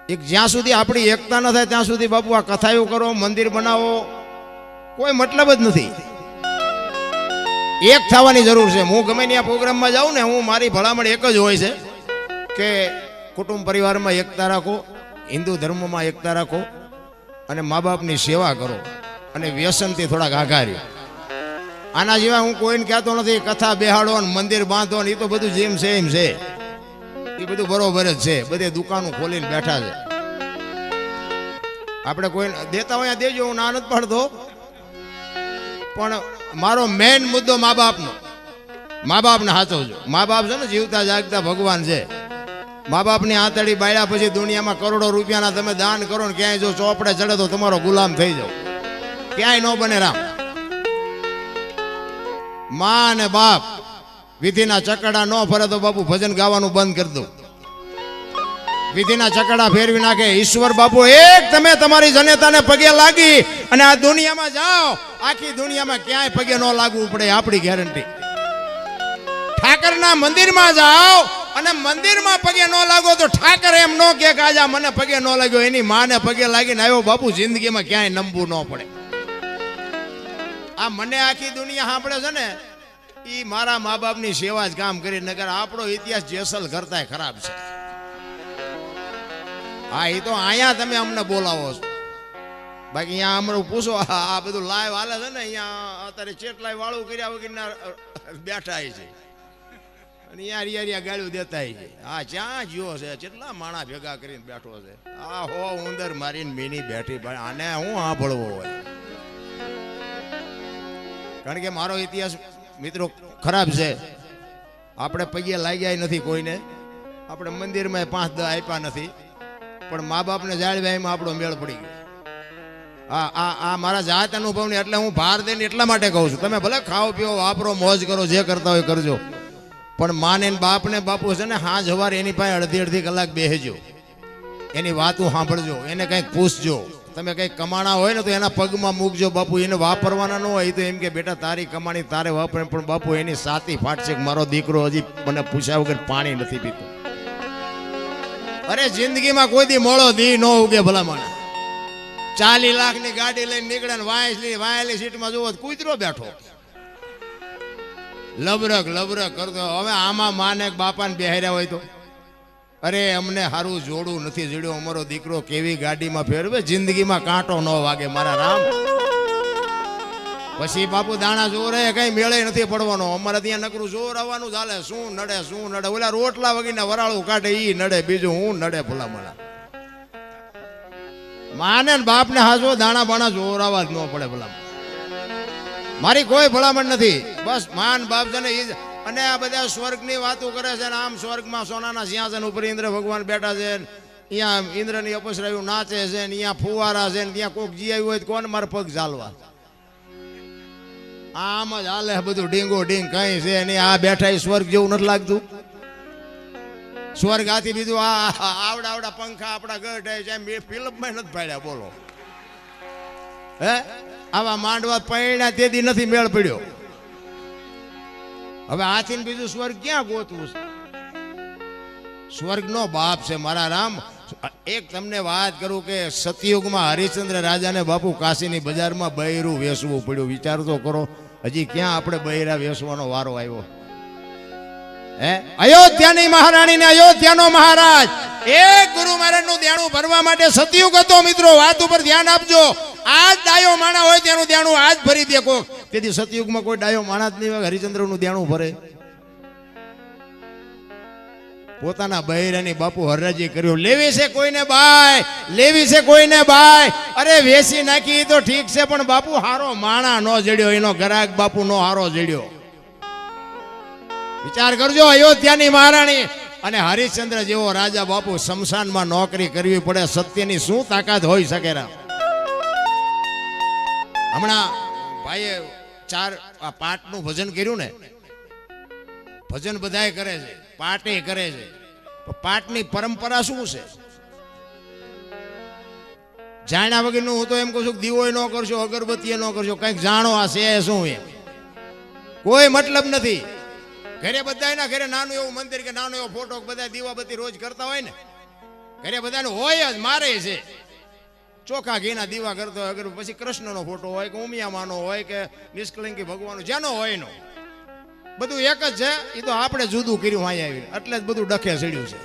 એક જ્યાં સુધી આપણી એકતા ન થાય ત્યાં સુધી બાપુ આ કથાઓ કરો, મંદિર બનાવો, કોઈ મતલબ જ નથી. એક થવાની જરૂર છે. હું ગમે ત્યાં પ્રોગ્રામમાં જાઉં ને, હું મારી ભલામણ એક જ હોય છે કે કુટુંબ પરિવારમાં એકતા રાખો, હિન્દુ ધર્મમાં એકતા રાખો અને મા બાપની સેવા કરો અને વ્યસનથી થોડાક આઘા રહ્યો. આના સિવાય હું કોઈને કહેતો નથી કથા બેહાડો ને મંદિર બાંધો ને, એ તો બધું જેમ છે એમ છે, એ બધું બરોબર જ છે. બધે દુકાનો ખોલીને બેઠા છે. આપણે કોઈ દેતા હોય દેજો, હું ના નથી પાડતો, પણ મારો મેઇન મુદ્દો મા બાપનો. મા બાપને સાચવજો. મા બાપ છે ને જીવતા જાગતા ભગવાન છે. મા બાપની આંતળી બાળ્યા પછી દુનિયામાં કરોડો રૂપિયાના તમે દાન કરો ને ક્યાંય જો ચોપડે ચડે તો તમારો ગુલામ થઈ જાવ, ક્યાંય ન બને રામ. મા અને બાપ વિધિના ચકડા ન ફરે તો બાપુ ભજન ગાવાનું બંધ કરી દો. વિધિના ચકડા ફેરવી નાખે. ઈશ્વર બાપુ એક તમે તમારી જનેતાને પગે લાગી અને આ દુનિયામાં જાઓ, આખી દુનિયામાં ક્યાંય પગે ન લાગવું પડે, આપણી ગેરંટી. ઠાકરના મંદિરમાં જાઓ અને મંદિરમાં પગે ન લાગો તો ઠાકર એમ ન કે આજા મને પગે ન લાગ્યો, એની માને પગે લાગીને આવ્યો બાપુ, જિંદગીમાં ક્યાંય નમવું ન પડે. આ મને આખી દુનિયા સાંભળે છે ને, એ મારા મા બાપની સેવા જ કામ કરી. નગર આપણો ઇતિહાસ જેસલ કરતા ખરાબ છે. હા, એ તો અહીંયા તમે અમને બોલાવો છો, બાકી અહીંયા અમને પૂછો. આ બધું લાઈવ હાલે છે ને, અહીંયા અત્યારે ચેટલાય વાળું કર્યા વગર બેઠા છે અને યાર યાર ગાળ્યું દેતા છે. હા, ક્યાં જ્યો છે, કેટલા માણા ભેગા કરીને બેઠો છે. આ હો ઉંદર મારીને મીની બેઠી, ભાઈ આને હું સાંભળવો હોય. કારણ કે મારો ઇતિહાસ મિત્રો ખરાબ છે. આપણે પગે લાગ્યા નથી કોઈને, આપણે મંદિરમાં 5-10 આપ્યા નથી, પણ મા બાપને જાળવ્યા એમાં આપણો મેળ પડી ગયો. આ મારા જાત અનુભવને એટલે હું ભાર દઈને એટલા માટે કહું છું. તમે ભલે ખાઓ પીઓ, વાપરો, મોજ કરો, જે કરતા હોય કરજો, પણ માને બાપને બાપુ છે ને હાજ હવાર એની પાસે અડધી કલાક બેસજો, એની વાતો સાંભળજો, એને કંઈક પૂછજો. તમે કંઈક કમાણા હોય ને તો એના પગમાં મૂકજો બાપુ. એને વાપરવાના ન હોય તો એમ કે બેટા તારી કમાણી તારે વાપરે, પણ બાપુ એની સાથી ફાટશે કે મારો દીકરો હજી મને પૂછ્યા વગર પાણી નથી પીતો. અરે જિંદગીમાં કોઈ દી મોળો દી ન ઉગે ભલામણ. 40 લાખની ગાડી લઈને નીકળે ને વાયેલી સીટમાં જોવો કૂતરો બેઠો લબરક કરતો. હવે આમાં માને બાપાને બેહાર્યા હોય તો, અરે અમને સારું જોડું નથી જડ્યું, અમારો દીકરો કેવી ગાડીમાં ફેરવે, જિંદગીમાં કાંટો ન વાગે મારા રામ. પછી બાપુ દાણા જોરે કઈ મેળે નથી પડવાનો. અમારે ત્યાં નકરું જોર આવવાનું ચાલે. શું નડે ઓલા રોટલા વગીને વરાળું કાઢે ઈ નડે, બીજું હું નડે ભલામણા. માને બાપને હાજો દાણા બાણા જોર આવવા જ ન પડે ભલામણ. મારી કોઈ ભલામણ નથી, બસ માન બાપ છે ને ઈ જ. અને આ બધા સ્વર્ગની વાતો કરે છે ને, આમ સ્વર્ગમાં સોનાના સિંહાસન ઉપર ઇન્દ્ર ભગવાન બેઠા છે, અહીંયા ઇન્દ્રની અપસરાયું નાચે છે, અહીંયા ફુવારા છે, ત્યાં કોક જી આવ્યું હોય તો કોણ મારે પગ ચાલવા. આમ જ હાલે બધું ડીંગો ડીંગ, કઈ છે નહીં. આ બેઠા એ સ્વર્ગ જેવું નથી લાગતું. સ્વર્ગ આથી બીજું આવડા પંખા આપણા ગઢ છે, ફિલ્મમાં નથી પાડ્યા બોલો. હે આવા માંડવા પૈણા તેથી નથી મેળ પડ્યો. હવે આથી બીજું સ્વર્ગ ક્યાં ગોતવું છે? સ્વર્ગ નો બાપ છે મારા રામ. એક તમને વાત કરું કે સતયુગમાં હરિશ્ચંદ્ર રાજાને બાપુ કાશીની બજારમાં બૈરું વેચવું પડ્યું. વિચાર તો કરો, હજી ક્યાં આપણે બૈરા વેચવાનો વારો આવ્યો? હે અયોધ્યાની મહારાણી ને અયોધ્યાનો મહારાજ, એક ગુરુ મહારાજ નું દેણું ભરવા માટે સતયુગ હતો. મિત્રો વાત ઉપર ધ્યાન આપજો. આજ ડાયો માણા હોય તેનું દેણું આજ ભરી દે કોક. તેથી સતયુગમાં કોઈ ડાયો માણા જ નહીં હોય હરિચંદ્ર નું દેણું ભરે. પોતાના બૈરાની બાપુ હરરાજી કર્યો. લેવી છે કોઈને બાય, અરે વેસી નાખી તો ઠીક છે, પણ બાપુ હારો માણા નો જડ્યો, એનો ગ્રાહક બાપુ નો હારો જડ્યો. વિચાર કરજો. અયોધ્યાની મહારાણી અને હરિશ્ચંદ્ર જેવો રાજા બાપુ શમશાનમાં નોકરી કરવી પડે. સત્યની શું તાકાત હોઈ શકે? હમણાં ભાઈએ 4 પાઠનું ભજન કર્યું ને. ભજન બધાય કરે છે, પાઠે કરે છે, પાઠની પરંપરા શું છે? જાણ્યા વગરનું હું તો એમ કહું છું દીવો ન કરશો, અગરબત્તી ન કરશો, કંઈક જાણો આ છે શું એમ. કોઈ મતલબ નથી. ઘરે બધાના ઘરે નાનું એવું મંદિર કે નાનો એવો ફોટો, બધા દીવાબત્તી રોજ કરતા હોય ને, ઘરે બધાને હોય જ, મારે છે. ચોખા ઘીના દીવા કરતો હોય, અગર પછી કૃષ્ણનો ફોટો હોય કે ઉમિયામાનો હોય કે નિષ્કલંકી ભગવાન જેનો હોય નો, બધું એક જ છે. એ તો આપણે જુદું કર્યું અહીંયા આવીને, એટલે જ બધું ડખે ચડ્યું છે.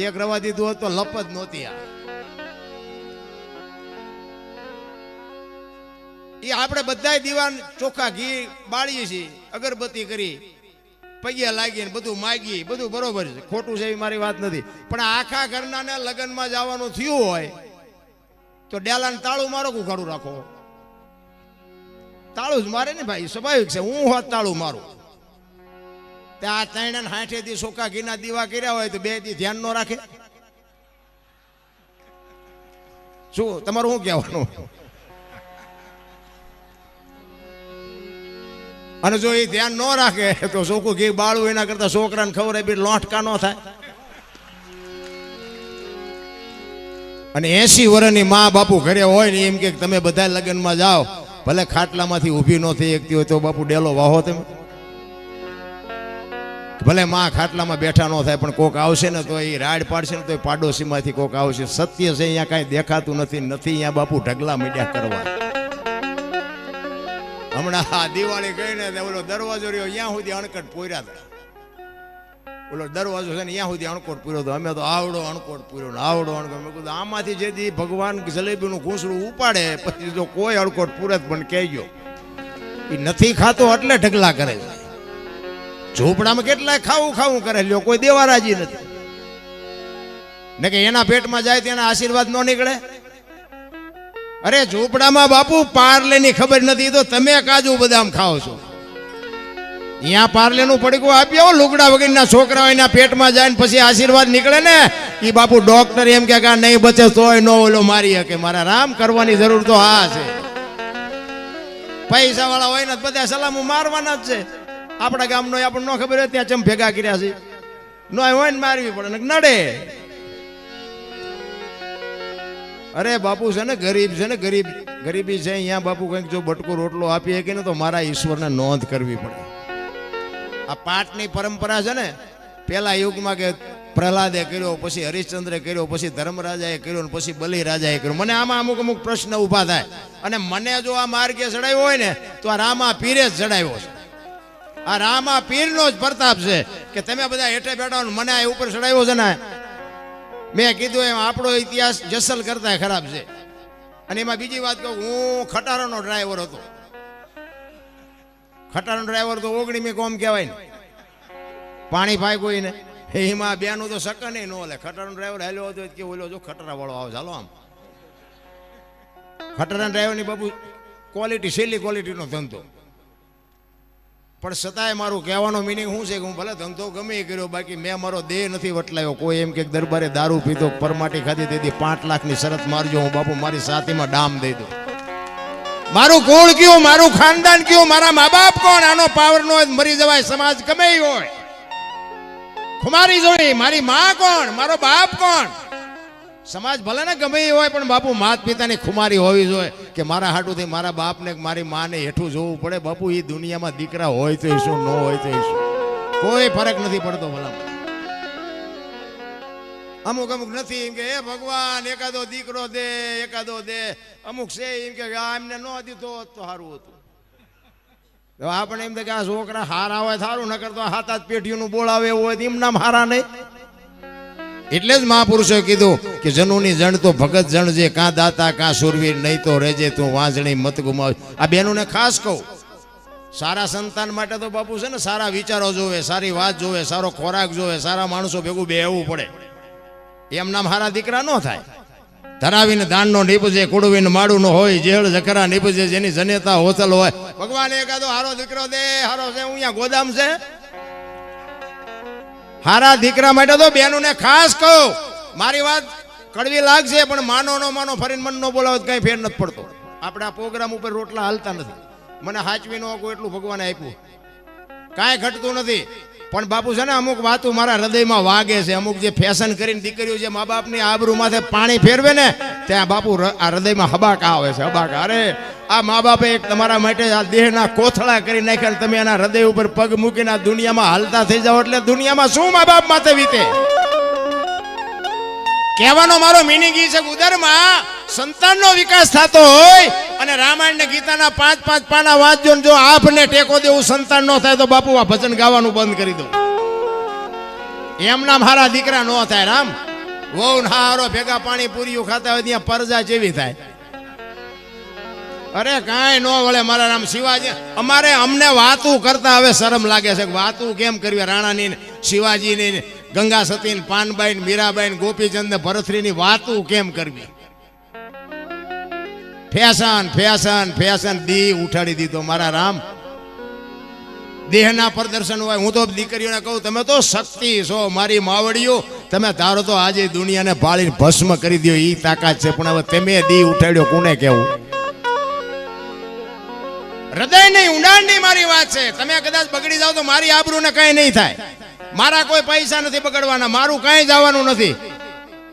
એક રવા દીધું હોત તો લપ જ નહોતી. એ આપણે બધા દીવા ચોખા ઘી બાળીએ છીએ, અગરબત્તી કરી પગે લાગીને બધું માગીએ, બધું બરોબર છે, ખોટું છે એવી મારી વાત નથી. પણ આખા ઘરનાને લગ્નમાં જવાનું થયું હોય તો ડેલાને તાળું મારો કુખાડું રાખો. તાળું જ મારે ને ભાઈ, સ્વાભાવિક છે. હું હોત તાળું મારું. ત્યાં 360 દી ચોખા ઘીના દીવા કર્યા હોય તો 2 દી ધ્યાન ન રાખે? શું તમારું શું કહેવાનું? અને જો એ ધ્યાન ન રાખે તો ચોખ્ખું ઘી બાળવું એના કરતા છોકરાને ખબર બી લોટકા ન થાય. અને 80 વર્ષની મા બાપુ ઘરે હોય ને એમ કે તમે બધા લગ્નમાં જાઓ, ભલે ખાટલામાંથી ઊભી ન થઈ શકતી હોય તો બાપુ ડેલો વાહો તમે. ભલે માં ખાટલામાં બેઠા ન થાય પણ કોક આવશે ને તો એ રાડ પાડશે ને તો એ પાડોશીમાંથી કોક આવશે. સત્ય છે, અહીંયા કાંઈ દેખાતું નથી. અહીંયા બાપુ ઢગલા મીડિયા કરવા. હમણાં આ દિવાળી ગઈ ને ઓલો દરવાજો રહ્યો ત્યાં સુધી અણકટ પૂર્યા હતા. ઓલો દરવાજો છે ને ત્યાં સુધી અણકોટ પૂર્યો હતો. અમે તો આવડો અણકોટ પૂર્યો ને આવડો અણકોટ. મેં કીધું આમાંથી જે દી ભગવાન જલેબીનું ઘૂંસડું ઉપાડે પછી જો કોઈ અણકોટ પૂરે પણ કહેજો. એ નથી ખાતો એટલે ઢગલા કરે છે. ઝૂંપડામાં કેટલાય ખાવું ખાવું કરે લ્યો, કોઈ દેવા રાજી નથી. ને કે એના પેટમાં જાય તેના આશીર્વાદ ન નીકળે. અરે ઝૂંપડામાં બાપુ પાર્લેની ખબર નથી તો તમે કાજુ બદામ ખાઓ છો. અહીંયા પાર્લેનું પડીકું આપી આવો, લુગડા વગરના છોકરાઓ એના પેટમાં જાય ને પછી આશીર્વાદ નીકળે ને. એ બાપુ ડોક્ટર એમ કે નહીં બચે તોય નો ઓલો મારી શકે. મારા રામ કરવાની જરૂર તો હા છે. પૈસા વાળા હોય ને બધા સલામો મારવાના જ છે. આપણા ગામનો આપણને ન ખબર હોય ત્યાં ચમ ભેગા કર્યા છે. નો હોય ને મારવી પડે ને નડે. અરે બાપુ છે ને ગરીબ છે ને, ગરીબી છે. અહીંયા બાપુ કંઈક જો બટકો રોટલો આપી શકે ને તો મારા ઈશ્વરને નોંધ કરવી પડે. આ પાઠની પરંપરા છે ને, પેલા યુગમાં કે પ્રહલાદે કર્યો, પછી હરિશ્ચંદ્રે કર્યો, પછી ધર્મરાજાએ કર્યો ને પછી બલિરાજાએ કર્યો. મને આમાં અમુક પ્રશ્ન ઊભા થાય. અને મને જો આ માર્ગે ચડાવ્યો હોય ને તો આ રામા પીરે જ ચડાવ્યો છે. આ રામા પીરનો જ પ્રતાપ છે કે તમે બધા હેઠે બેઠા મને આ ઉપર ચડાવ્યો છે ને. મેં કીધું એમ આપણો ઇતિહાસ જસલ કરતા ખરાબ છે. અને એમાં બીજી વાત કહું, હું ખટારાનો ડ્રાઈવર હતો. ખટારાનો ડ્રાઈવર તો 19મી કોમ કહેવાય ને. પાણી પાય કોઈ ને એમાં બેનું તો સકન ન લે. ખટારાનો ડ્રાઈવર હાલ્યો હતો કે ઓલો જો ખટારા વાળો આવે ચાલો આમ. ખટારાના ડ્રાઈવરની બાપુ ક્વોલિટી છેલ્લી ક્વોલિટીનો ધંધો. પણ છતાંય મારું કહેવાનો મિનિંગ શું છે કે હું ભલે ધંધો ગમે એ કર્યો, બાકી મેં મારો દેહ નથી વટલાયો. કોઈ એમ કે દરબારે દારૂ પીતો, પરમાટી ખાધી, તેથી 5 લાખની શરત મારજો, હું બાપુ મારી સાથીમાં ડામ દઈ દઉં. મારું કુળ કયું, મારું ખાનદાન કયું, મારા મા બાપ કોણ, આનો પાવર નો મરી જવાય. સમાજ ગમે એ હોય, ખુમારી જોઈ, મારી માં કોણ, મારો બાપ કોણ. સમાજ ભલે ને ગમે એ હોય પણ બાપુ માત પિતાની ખુમારી હોવી જોઈએ કે મારા હાટુથી મારા બાપને મારી માને હેઠું જોવું પડે. બાપુ એ દુનિયામાં દીકરા હોય તો શું, ન હોય તો શું, કોઈ ફરક નથી પડતો. ભલા અમુક નથી એમ કે હે ભગવાન એકાદો દીકરો દે, એકાદો દે. અમુક છે એમ કે એમને ન દીધો તો સારું હતું. આપણે એમ કે આ છોકરા હારા હોય સારું, ન કરતો 7-8 પેઢીઓનું બોલાવે એવું હોય એમ નામ હારા નહીં. એટલે જ મહાપુરુષોએ કીધું કે જનુની જણ તો ભગત જણ જે, કાં દાતા કાં સુરવીર, નહીં તો રેજે તું વાંજણી મત ગુમાવ. આ બેનુને ખાસ કહું, સારા સંતાન માટે તો બાપુ છે ને સારા વિચારો જોવે, સારી વાત જોવે, સારો ખોરાક જોવે, સારા માણસો ભેગું બેહવું પડે. એમ નામ હારા દીકરા ન થાય. ધરાવીને દાનનો નીપજે, કુડવીને માડું નો હોય, જેળ જખરા નીપજે, જેની જનેતા હોતલ હોય. ભગવાન એકાદો હારો દીકરો દે. હારો છે અહીંયા ગોદામ છે. હારા દીકરા માટે તો બેનોને ખાસ કહું, મારી વાત કડવી લાગશે પણ માનો નો માનો, ફરીને મન નો બોલાવો કઈ ફેર નથી પડતો. આપણે આ પ્રોગ્રામ ઉપર રોટલા હાલતા નથી. મને હાચવી નો કોઈ એટલું ભગવાને આપ્યું, કાંઈ ઘટતું નથી. પણ બાપુ છે ને અમુક વાતો મારા હૃદયમાં વાગે છે. અમુક જે ફેશન કરીને દીકરીઓ જે મા બાપની આબરૂ માથે પાણી ફેરવે ને ત્યાં બાપુ આ હૃદયમાં હબાકા આવે છે. હબાકા. અરે આ મા બાપે એક તમારા માટે આ દેહના કોથળા કરી નાખ્યા, તમે એના હૃદય ઉપર પગ મૂકીને આ દુનિયામાં હાલતા થઈ જાઓ એટલે દુનિયામાં શું મા બાપ માથે વીતે. કહેવાનો મારો મિનિંગ એ છે કે ઉદરમાં સંતાનનો વિકાસ થતો હોય અને રામાયણ ને ગીતાના 5-5 પાના વાંચજો ને જો આપને ટેકો દેવું સંતાન ન થાય તો બાપુ આ ભજન ગાવાનું બંધ કરી દો. એમના મારા દીકરા ન થાય રામ. વહુ હારો ભેગા પાણી પૂરીઓ ખાતા હોય ત્યાં પરજા જેવી થાય. અરે કાંઈ ન વળે મારા રામ. શિવાજી અમને વાતું કરતા હવે શરમ લાગે છે. વાતું કેમ કરવી? રાણાની શિવાજીની ગંગા સતી પાનબાઈ મીરાબાઈ ગોપીચંદ ભરથરીની વાતું કેમ કરવી? ફેશન ફેશન ફેશન દી ઉઠાડી દીધો મારા રામ. દેહના પ્રદર્શન હોય. હું તો દીકરીઓને કહું તમે તો શક્તિ છો મારી માવડીઓ. તમે ધારો તો આજે દુનિયાને બાળીને ભસ્મ કરી દો એ તાકાત છે. પણ હવે તમે દી ઉઠાડ્યો કોને કેવું? હૃદય નહીં ઊંડાણ નહીં મારી વાત છે. તમે કદાચ બગડી જાવ તો મારી આબરૂને કઈ નહીં થાય. મારા કોઈ પૈસા નથી બગડવાના. મારું કઈ જવાનું નથી.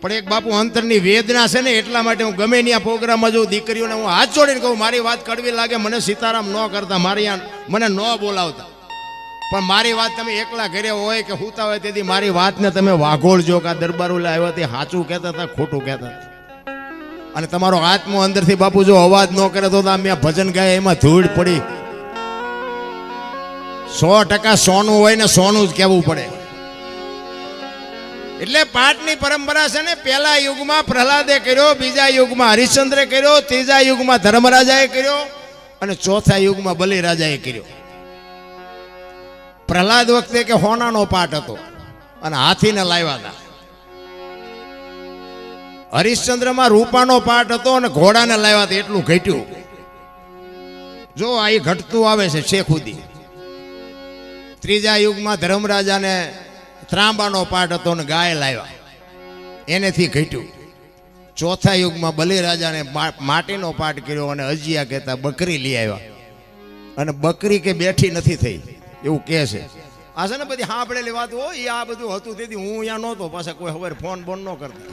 પણ એક બાપુ અંતરની વેદના છે ને એટલા માટે હું ગમે ત્યાં પ્રોગ્રામમાં જોઉં દીકરીઓને હું હાથ જોડીને કહું મારી વાત કડવી લાગે મને સીતારામ ન કરતા, મારી મને ન બોલાવતા. પણ મારી વાત તમે એકલા ઘરે હોય કે હુતા હોય તેથી મારી વાતને તમે વાઘોળજો કે આ દરબારોલા આવ્યા તે સાચું કહેતા હતા ખોટું કહેતા હતા. અને તમારો આત્મો અંદરથી બાપુ જો અવાજ ન કરે તો મેં ભજન ગાય એમાં ધૂળ પડી. 100% સોનું હોય ને સોનું જ કહેવું પડે. એટલે પાઠની પરંપરા છે ને પહેલા યુગમાં પ્રહલાદે કર્યો, બીજા યુગમાં હરિશ્ચંદ્રે કર્યો, ત્રીજા યુગમાં ધર્મરાજાએ કર્યો અને ચોથા યુગમાં બલિરાજાએ કર્યો. પ્રહલાદ વખતે કે હોનાનો પાઠ હતો અને હાથીને લાવ્યા હતા. હરિશ્ચંદ્રમાં રૂપાનો પાઠ હતો અને ઘોડાને લાવ્યા હતા. એટલું ઘટ્યું. જો આ ઘટતું આવે છે શેખુદી. ત્રીજા યુગમાં ધર્મરાજાને ત્રાંબાનો પાઠ હતો ને ગાય લાવ્યા, એનેથી ઘટ્યું. ચોથા યુગમાં બલિરાજાને માટીનો પાઠ કર્યો અને અજિયા કહેતા બકરી લઈ આવ્યા અને બકરી કે બેઠી નથી થઈ એવું કહે છે. આ છે ને બધી સાંભળેલી વાત હોય. આ બધું હતું તેથી હું અહીંયા નહોતો. પાછા કોઈ ખબર ફોન બોન ન કરતા.